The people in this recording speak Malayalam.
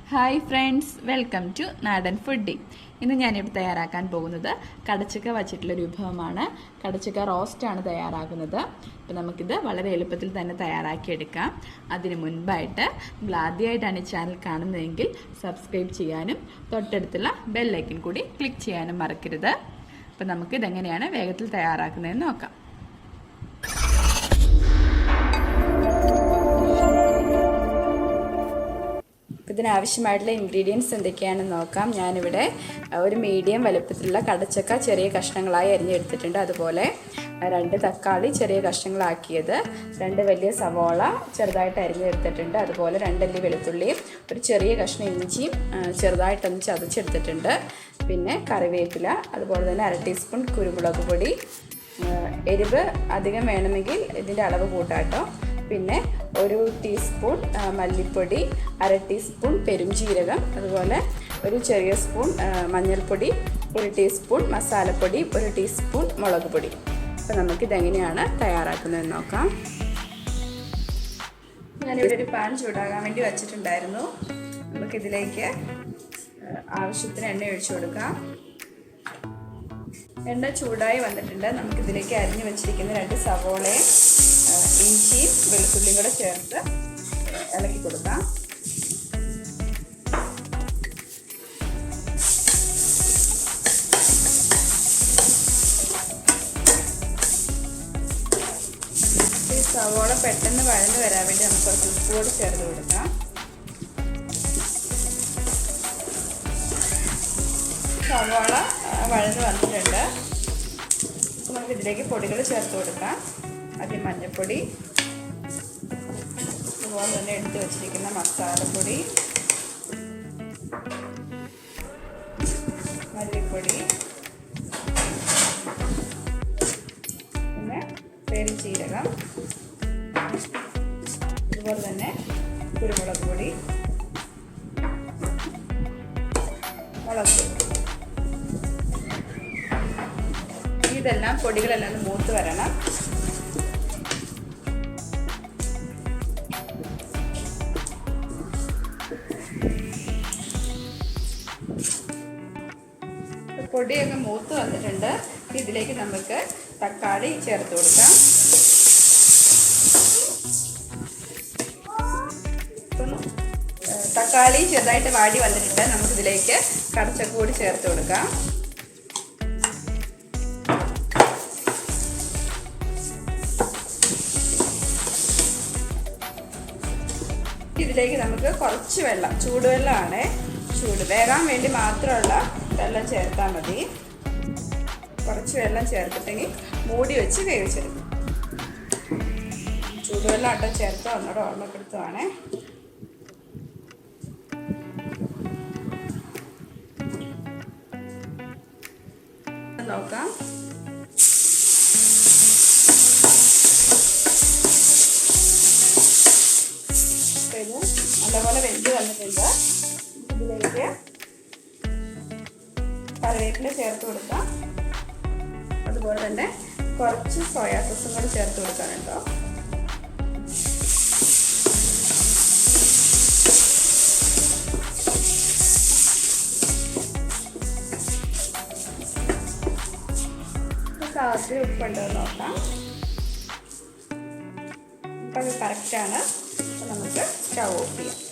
ഹായ് ഫ്രണ്ട്സ്, വെൽക്കം ടു നാടൻ ഫുഡി. ഇന്ന് ഞാനിവിടെ തയ്യാറാക്കാൻ പോകുന്നത് കടച്ചക്ക വച്ചിട്ടുള്ളൊരു വിഭവമാണ്. കടച്ചക്ക റോസ്റ്റാണ് തയ്യാറാക്കുന്നത്. അപ്പോൾ നമുക്കിത് വളരെ എളുപ്പത്തിൽ തന്നെ തയ്യാറാക്കിയെടുക്കാം. അതിന് മുൻപായിട്ട് നിങ്ങൾ ആദ്യമായിട്ടാണ് ഈ ചാനൽ കാണുന്നതെങ്കിൽ സബ്സ്ക്രൈബ് ചെയ്യാനും തൊട്ടടുത്തുള്ള ബെല്ലൈക്കൻ കൂടി ക്ലിക്ക് ചെയ്യാനും മറക്കരുത്. അപ്പോൾ നമുക്കിതെങ്ങനെയാണ് വേഗത്തിൽ തയ്യാറാക്കുന്നതെന്ന് നോക്കാം. ഇതിനാവശ്യമായിട്ടുള്ള ഇൻഗ്രീഡിയൻസ് എന്തൊക്കെയാണെന്ന് നോക്കാം. ഞാനിവിടെ ഒരു മീഡിയം വലുപ്പത്തിലുള്ള കടച്ചക്ക ചെറിയ കഷ്ണങ്ങളായി അരിഞ്ഞെടുത്തിട്ടുണ്ട്. അതുപോലെ 2 തക്കാളി ചെറിയ കഷ്ണങ്ങളാക്കിയത്, 2 വലിയ സവോള ചെറുതായിട്ട് അരിഞ്ഞെടുത്തിട്ടുണ്ട്. അതുപോലെ 2 അല്ലി വെളുത്തുള്ളിയും ഒരു ചെറിയ കഷ്ണം ഇഞ്ചിയും ചെറുതായിട്ടൊന്ന് ചതച്ചെടുത്തിട്ടുണ്ട്. പിന്നെ കറിവേപ്പില, അതുപോലെ തന്നെ 1/2 ടീസ്പൂൺ കുരുമുളക് പൊടി. എരിവ് അധികം വേണമെങ്കിൽ ഇതിൻ്റെ അളവ് കൂട്ടാട്ടോ. പിന്നെ 1 ടീസ്പൂൺ മല്ലിപ്പൊടി, 1/2 ടീസ്പൂൺ പെരുംജീരകം, അതുപോലെ ഒരു ചെറിയ സ്പൂൺ മഞ്ഞൾപ്പൊടി, 1 ടീസ്പൂൺ മസാലപ്പൊടി, 1 ടീസ്പൂൺ മുളക് പൊടി. അപ്പോൾ നമുക്കിതെങ്ങനെയാണ് തയ്യാറാക്കുന്നതെന്ന് നോക്കാം. ഞാനിവിടെ ഒരു പാൻ ചൂടാകാൻ വേണ്ടി വച്ചിട്ടുണ്ടായിരുന്നു. നമുക്കിതിലേക്ക് ആവശ്യത്തിന് എണ്ണ ഒഴിച്ചു കൊടുക്കാം. എണ്ണ ചൂടായി വന്നിട്ടുണ്ട്. നമുക്കിതിലേക്ക് അരിഞ്ഞു വെച്ചിരിക്കുന്ന 2 സവോളയും ഇഞ്ചിയും വെളുത്തുള്ളിയും കൂടെ ചേർത്ത് ഇളക്കി കൊടുക്കാം. ഈ സവോള പെട്ടെന്ന് വഴന്ന് വരാൻ വേണ്ടി നമുക്ക് കുറച്ച് ഉപ്പ് കൂടി ചേർത്ത് കൊടുക്കാം. സവോള വഴന്ന് വന്നിട്ടുണ്ട്. നമുക്ക് ഇതിലേക്ക് പൊടികൾ ചേർത്ത് കൊടുക്കാം. ആദ്യം മഞ്ഞൾപ്പൊടി, അതുപോലെ തന്നെ എടുത്ത് വെച്ചിരിക്കുന്ന മസാലപ്പൊടി, മല്ലിപ്പൊടി, പിന്നെ പെരുംജീരകം, അതുപോലെ തന്നെ കുരുമുളക് പൊടി, മുളക് പൊടി. ഇതെല്ലാം പൊടികളെല്ലാം മൂത്ത് വരണം. പൊടിയൊക്കെ മൂത്ത് വന്നിട്ടുണ്ട്. ഇതിലേക്ക് നമുക്ക് തക്കാളി ചേർത്ത് കൊടുക്കാം. തക്കാളി ചെറുതായിട്ട് വാടി വന്നിട്ടുണ്ട്. നമുക്കിതിലേക്ക് കടച്ചക്ക കൂടി ചേർത്ത് കൊടുക്കാം. ഇതിലേക്ക് നമുക്ക് കുറച്ച് വെള്ളം, ചൂടുവെള്ളമാണ്, വേകാൻ വേണ്ടി മാത്രമുള്ള വെള്ളം ചേർത്താൽ മതി. കുറച്ച് വെള്ളം ചേർത്തിട്ടെങ്കിൽ മൂടി വെച്ച് വേവിച്ചെടുക്കും. ചൂടുവെള്ളം ആട്ടം ചേർത്ത് ഒന്നുകൂടെ ഓർമ്മപ്പെടുത്തുവാണേ. നോക്കാം. ഇത് നല്ലപോലെ വെന്ത് വന്നിട്ടുണ്ട്. ഇതിലേക്ക് കറിവേപ്പില ചേർത്ത് കൊടുക്കാം. അതുപോലെ തന്നെ കുറച്ച് സോയാ സോസും കൂടി ചേർത്ത് കൊടുക്കാൻ കേട്ടോ. സാധ്യത ഉപ്പുണ്ടോ നോക്കാം. ഉപ്പൊക്കെ കറക്റ്റാണ്. അപ്പോൾ നമുക്ക് സ്റ്റൗ ഓഫ് ചെയ്യാം.